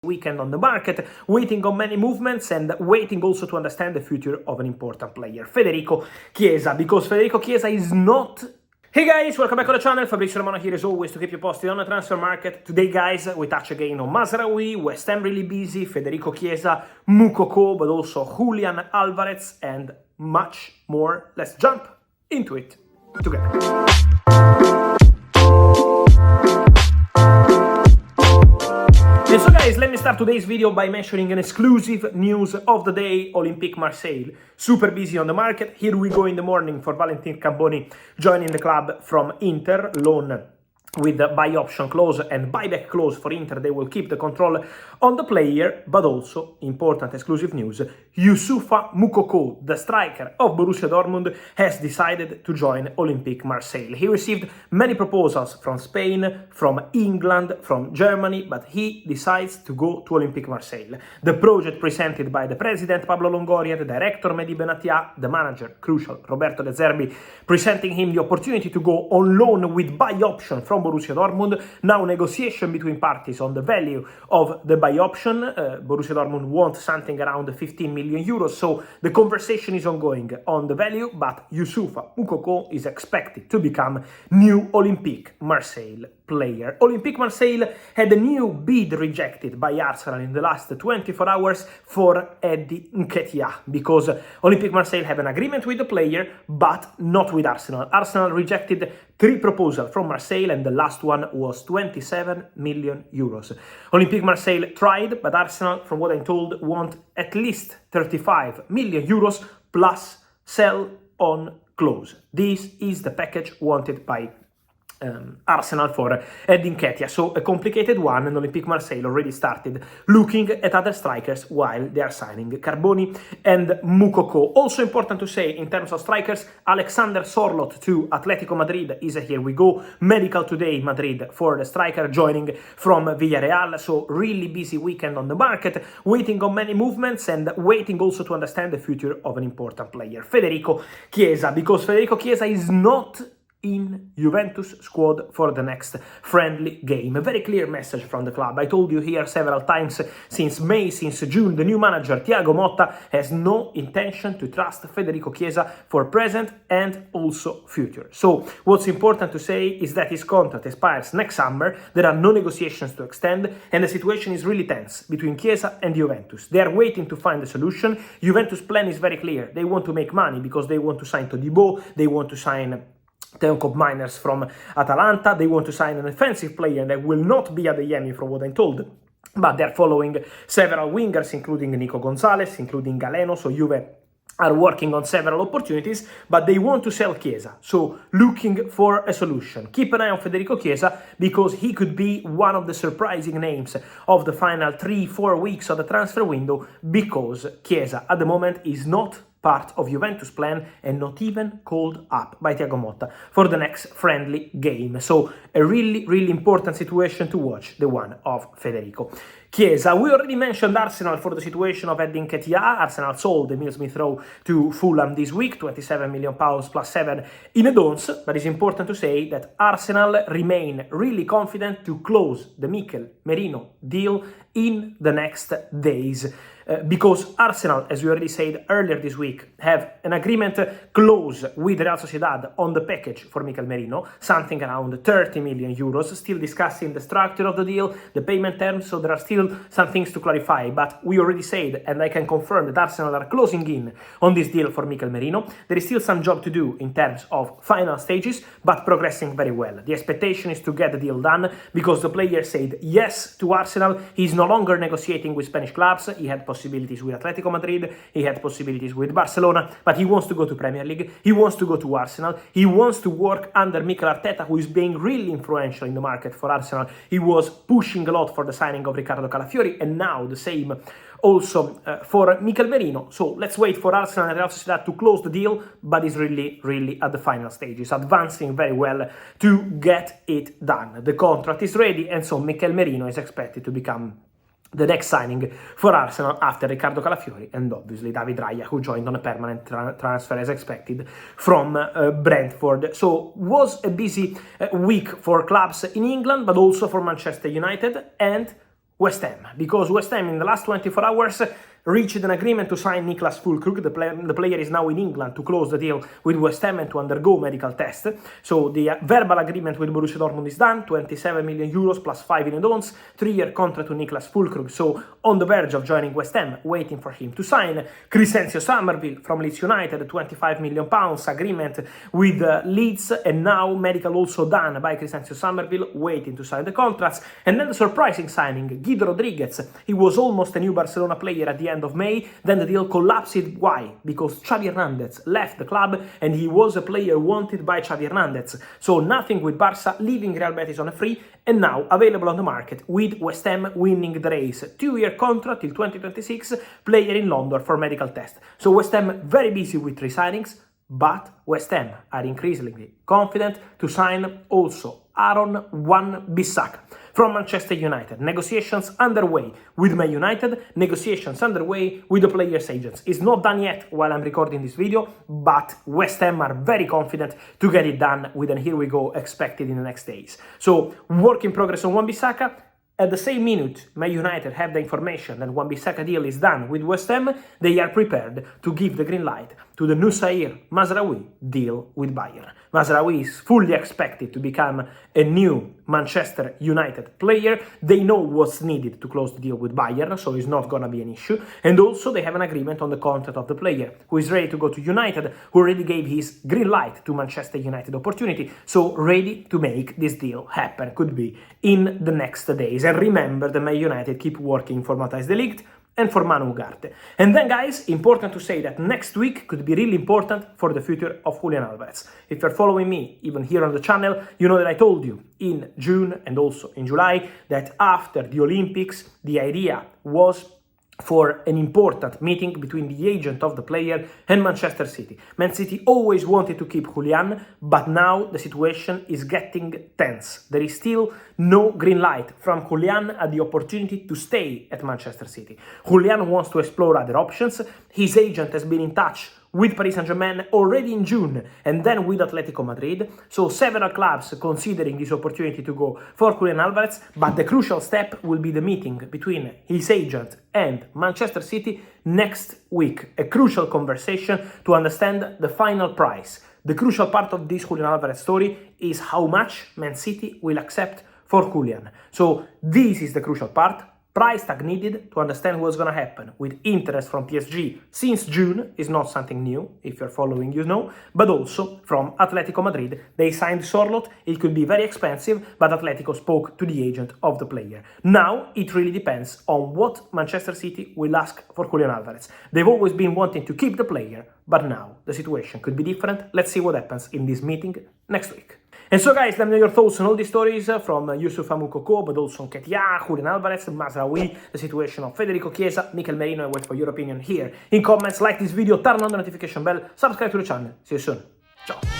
weekend on the market, waiting on many movements and waiting also to understand the future of an important player, Federico Chiesa, because Federico Chiesa is not... Hey guys, welcome back to the channel. Fabrizio Romano here as always to keep you posted on the transfer market. Today guys, we touch again on Mazraoui, West Ham really busy, Federico Chiesa, Moukoko, but also Julian Lvarez and much more. Let's jump into it together. And so guys, let me start today's video by mentioning an exclusive news of the day, Olympique Marseille. Super busy on the market. Here we go in the morning for Valentin Camboni joining the club from Inter, loan with the buy option clause and buyback clause for Inter. They will keep the control on the player, but also, important exclusive news, Youssoufa Moukoko, the striker of Borussia Dortmund, has decided to join Olympique Marseille. He received many proposals from Spain, from England, from Germany, but he decides to go to Olympique Marseille. The project presented by the president Pablo Longoria, the director Mehdi Benatia, the manager, crucial, Roberto De Zerbi, presenting him the opportunity to go on loan with buy option from Borussia Dortmund. Now negotiation between parties on the value of the buy option. Borussia Dortmund wants something around 15 million euros, so the conversation is ongoing on the value, but Youssoufa Moukoko is expected to become new Olympique Marseille player. Olympique Marseille had a new bid rejected by Arsenal in the last 24 hours for Eddie Nketiah, because Olympique Marseille have an agreement with the player, but not with Arsenal. Arsenal rejected 3 proposals from Marseille, and the last one was 27 million euros. Olympique Marseille tried, but Arsenal, from what I'm told, want at least 35 million euros plus sell on clause. This is the package wanted by Arsenal for Eddie Nketiah. So a complicated one, and Olympique Marseille already started looking at other strikers while they are signing Carboni and Moukoko. Also important to say, in terms of strikers, Alexander Sorloth to Atletico Madrid is a here we go medical today Madrid for the striker joining from Villarreal. So really busy weekend on the market, waiting on many movements and waiting also to understand the future of an important player, Federico Chiesa, because Federico Chiesa is not in Juventus squad for the next friendly game. A very clear message from the club. I told you here several times since May, since June, the new manager Thiago Motta has no intention to trust Federico Chiesa for present and also future. So what's important to say is that his contract expires next summer. There are no negotiations to extend, and the situation is really tense between Chiesa and Juventus. They are waiting to find a solution. Juventus' plan is very clear. They want to make money because they want to sign Todibo, they want to sign Telecom Miners from Atalanta, they want to sign an offensive player that will not be Adeyemi from what I'm told, but they're following several wingers, including Nico Gonzalez, including Galeno, so Juve are working on several opportunities, but they want to sell Chiesa, so looking for a solution. Keep an eye on Federico Chiesa, because he could be one of the surprising names of the final 3-4 weeks of the transfer window, because Chiesa at the moment is not part of Juventus' plan and not even called up by Thiago Motta for the next friendly game. So a really important situation to watch, the one of Federico Chiesa. We already mentioned Arsenal for the situation of Eddie Nketiah. Arsenal sold Emile Smith-Rowe to Fulham this week, £27 million plus 7 in a dons, but it's important to say that Arsenal remain really confident to close the Mikel Merino deal in the next days. Because Arsenal, as we already said earlier this week, have an agreement clause with Real Sociedad on the package for Mikel Merino, something around 30 million euros, still discussing the structure of the deal, the payment terms, so there are still some things to clarify, but we already said, and I can confirm that Arsenal are closing in on this deal for Mikel Merino. There is still some job to do in terms of final stages, but progressing very well. The expectation is to get the deal done, because the player said yes to Arsenal. He's no longer negotiating with Spanish clubs. He had possibilities with Atletico Madrid, he had possibilities with Barcelona, but he wants to go to Premier League, he wants to go to Arsenal, he wants to work under Mikel Arteta, who is being really influential in the market for Arsenal. He was pushing a lot for the signing of Riccardo Calafiori, and now the same also for Mikel Merino. So let's wait for Arsenal and Real Sociedad to close the deal, but it's really at the final stages, advancing very well to get it done. The contract is ready, and so Mikel Merino is expected to become the next signing for Arsenal after Riccardo Calafiori and obviously David Raya, who joined on a permanent transfer as expected from Brentford. So was a busy week for clubs in England, but also for Manchester United, and West Ham, because West Ham in the last 24 hours reached an agreement to sign Niklas Füllkrug. The player is now in England to close the deal with West Ham and to undergo medical test. So the verbal agreement with Borussia Dortmund is done, 27 million euros plus 5 in add-ons, 3-year contract to Niklas Füllkrug. So on the verge of joining West Ham, waiting for him to sign. Crescencio Somerville from Leeds United, 25 million pounds agreement with Leeds, and now medical also done by Crescencio Somerville, waiting to sign the contracts. And then the surprising signing, Guido Rodriguez. He was almost a new Barcelona player at the end of May, then the deal collapsed. Why? Because Xavi Hernandez left the club and he was a player wanted by Xavi Hernandez. So nothing with Barca, leaving Real Betis on a free, and now available on the market with West Ham winning the race. 2-year contract till 2026, player in London for medical test. So West Ham very busy with 3 signings, but West Ham are increasingly confident to sign also Aaron Wan-Bissaka from Manchester United. Negotiations underway with Man United, negotiations underway with the players' agents. It's not done yet while I'm recording this video, but West Ham are very confident to get it done with an here we go expected in the next days. So, work in progress on Wan-Bissaka. At the same minute, Man United have the information that Wan-Bissaka deal is done with West Ham, they are prepared to give the green light to the Noussair Mazraoui deal with Bayern. Mazraoui is fully expected to become a new Manchester United player. They know what's needed to close the deal with Bayern, so it's not going to be an issue. And also they have an agreement on the contract of the player, who is ready to go to United, who already gave his green light to Manchester United opportunity, so ready to make this deal happen, could be in the next days. And remember that Man United keep working for Matthijs de Ligt and for Manu Ugarte. And then, guys, important to say that next week could be really important for the future of Julian Alvarez. If you're following me, even here on the channel, you know that I told you in June and also in July that after the Olympics, the idea was for an important meeting between the agent of the player and Manchester City. Man City always wanted to keep Julian, but now the situation is getting tense. There is still no green light from Julian at the opportunity to stay at Manchester City. Julian wants to explore other options. His agent has been in touch with Paris Saint-Germain already in June and then with Atletico Madrid. So several clubs considering this opportunity to go for Julian Alvarez, but the crucial step will be the meeting between his agent and Manchester City next week. A crucial conversation to understand the final price. The crucial part of this Julian Alvarez story is how much Man City will accept for Julian. So this is the crucial part. Price tag needed to understand what's going to happen with interest from PSG since June is not something new, if you're following you know, but also from Atletico Madrid. They signed Sorloth, it could be very expensive, but Atletico spoke to the agent of the player. Now it really depends on what Manchester City will ask for Julian Alvarez. They've always been wanting to keep the player, but now the situation could be different. Let's see what happens in this meeting next week. And so, guys, let me know your thoughts on all these stories from Yusuf Amoukoko, but also on Ketia, Julian Alvarez, Mazraoui, the situation of Federico Chiesa, Mikel Merino. I wait for your opinion here in comments. Like this video, turn on the notification bell, subscribe to the channel. See you soon. Ciao.